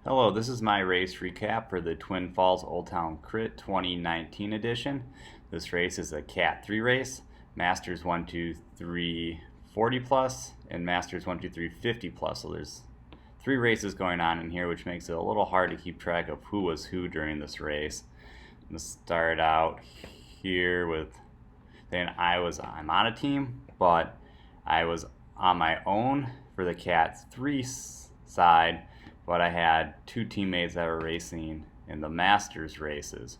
Hello, this is my race recap for the Twin Falls Old Town Crit 2019 edition. This race is a Cat 3 race, Masters 1, 2, 3, 40 plus, and Masters 1, 2, 3, 50 plus. So there's 3 races going on in here, which makes it a little hard to keep track of who was who during this race. I'm going to start out here with saying I'm on a team, but I was on my own for the Cat 3 side, but I had 2 teammates that were racing in the Masters races.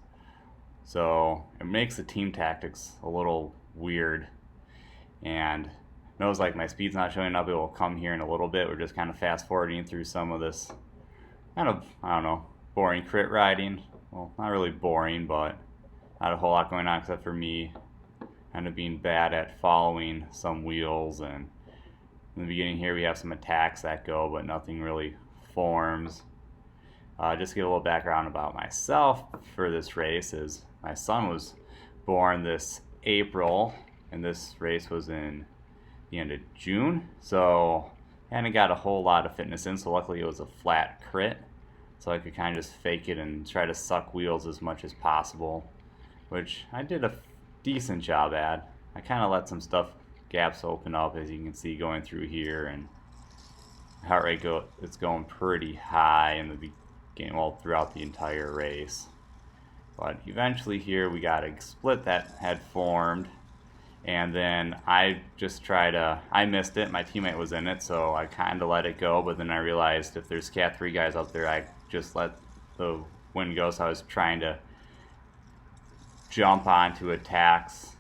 So it makes the team tactics a little weird, and knows like my speed's not showing up. It will come here in a little bit. We're just kind of fast forwarding through some of this kind of, I don't know, boring crit riding. Well, not really boring, but not a whole lot going on except for me kind of being bad at following some wheels. And in the beginning here we have some attacks that go, but nothing really forms. Just to get a little background about myself for this race is my son was born this April, and this race was in the end of June, so I hadn't got a whole lot of fitness in, so luckily it was a flat crit, so I could kind of just fake it and try to suck wheels as much as possible, which I did a decent job at. I kind of let some gaps open up, as you can see going through here, and heart rate it's going pretty high in the beginning, well, throughout the entire race. But eventually here we got a split that had formed, and then I missed it. My teammate was in it, so I kind of let it go, but then I realized if there's Cat 3 guys up there, I just let the wind go, so I was trying to jump onto attacks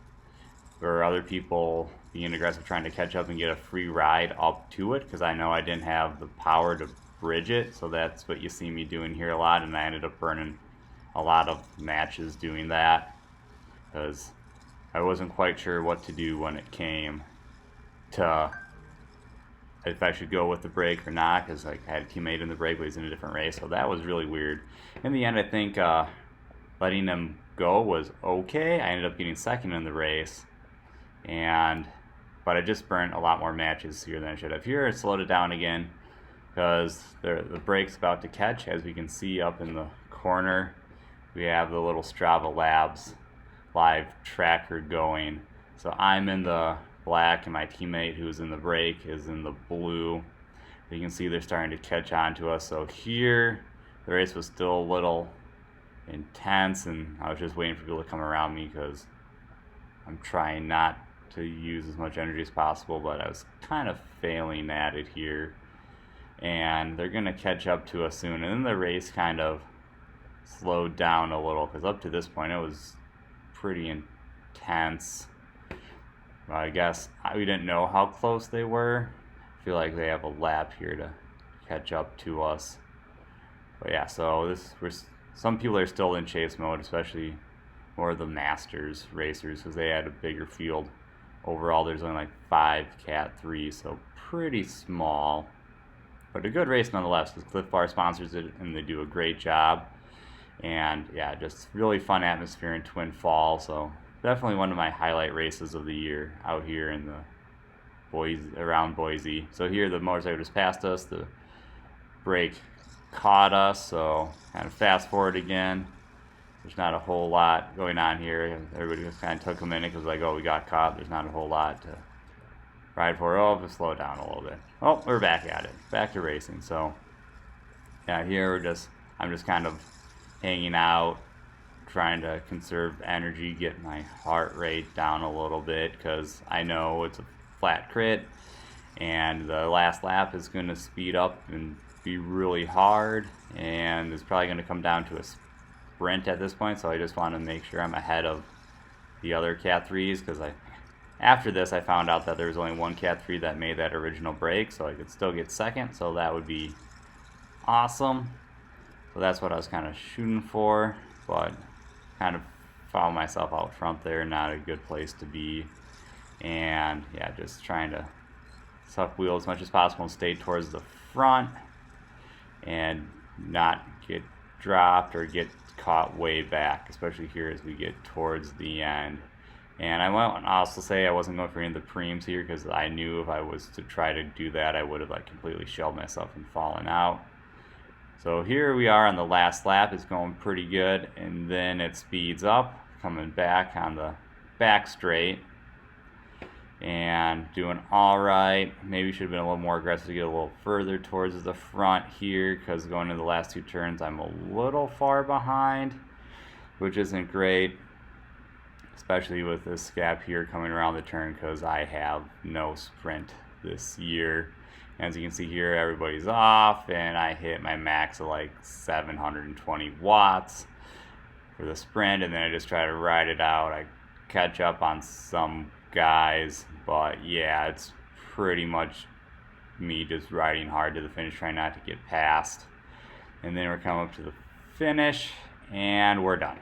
or other people being aggressive, trying to catch up and get a free ride up to it, because I know I didn't have the power to bridge it. So that's what you see me doing here a lot, and I ended up burning a lot of matches doing that because I wasn't quite sure what to do when it came to if I should go with the break or not, because like, I had a teammate in the break, but he's in a different race, so that was really weird. In the end, I think letting them go was okay. I ended up getting second in the race, but I just burnt a lot more matches here than I should have. Here I slowed it down again because the brake's about to catch. As we can see up in the corner, we have the little Strava Labs live tracker going. So I'm in the black and my teammate who's in the brake is in the blue. You can see they're starting to catch on to us. So here the race was still a little intense, and I was just waiting for people to come around me because I'm trying not to use as much energy as possible, but I was kind of failing at it here, and they're gonna catch up to us soon. And then the race kind of slowed down a little, because up to this point it was pretty intense. I guess we didn't know how close they were. I feel like they have a lap here to catch up to us. But yeah, so some people are still in chase mode, especially more of the Masters racers, because they had a bigger field. Overall, there's only like 5 Cat 3s, so pretty small. But a good race nonetheless, because CLIF Bar sponsors it, and they do a great job. And yeah, just really fun atmosphere in Twin Falls, so definitely one of my highlight races of the year out here in around Boise. So here the motorcycle just passed us, the brake caught us, so kind of fast forward again. There's not a whole lot going on here. Everybody just kind of took a minute because like, oh, we got caught. There's not a whole lot to ride for. Oh, just slow down a little bit. Oh, we're back at it. Back to racing. So yeah, here I'm just kind of hanging out, trying to conserve energy, get my heart rate down a little bit, because I know it's a flat crit and the last lap is going to speed up and be really hard, and it's probably going to come down to a sprint at this point. So I just want to make sure I'm ahead of the other Cat 3s, because after this I found out that there was only one Cat 3 that made that original break, so I could still get second, so that would be awesome. So that's what I was kind of shooting for, but kind of found myself out front there, not a good place to be. And yeah, just trying to suck wheel as much as possible and stay towards the front and not get dropped or get caught way back, especially here as we get towards the end. And I won't also say I wasn't going for any of the preems here, because I knew if I was to try to do that, I would have like completely shelled myself and fallen out. So here we are on the last lap. It's going pretty good, and then it speeds up, coming back on the back straight and doing all right. Maybe should have been a little more aggressive to get a little further towards the front here, because going into the last 2 turns I'm a little far behind, which isn't great, especially with this gap here coming around the turn, because I have no sprint this year. As you can see here, everybody's off, and I hit my max of like 720 watts for the sprint, and then I just try to ride it out. I catch up on some guys, but yeah, it's pretty much me just riding hard to the finish, trying not to get past. And then we're coming up to the finish, and we're done.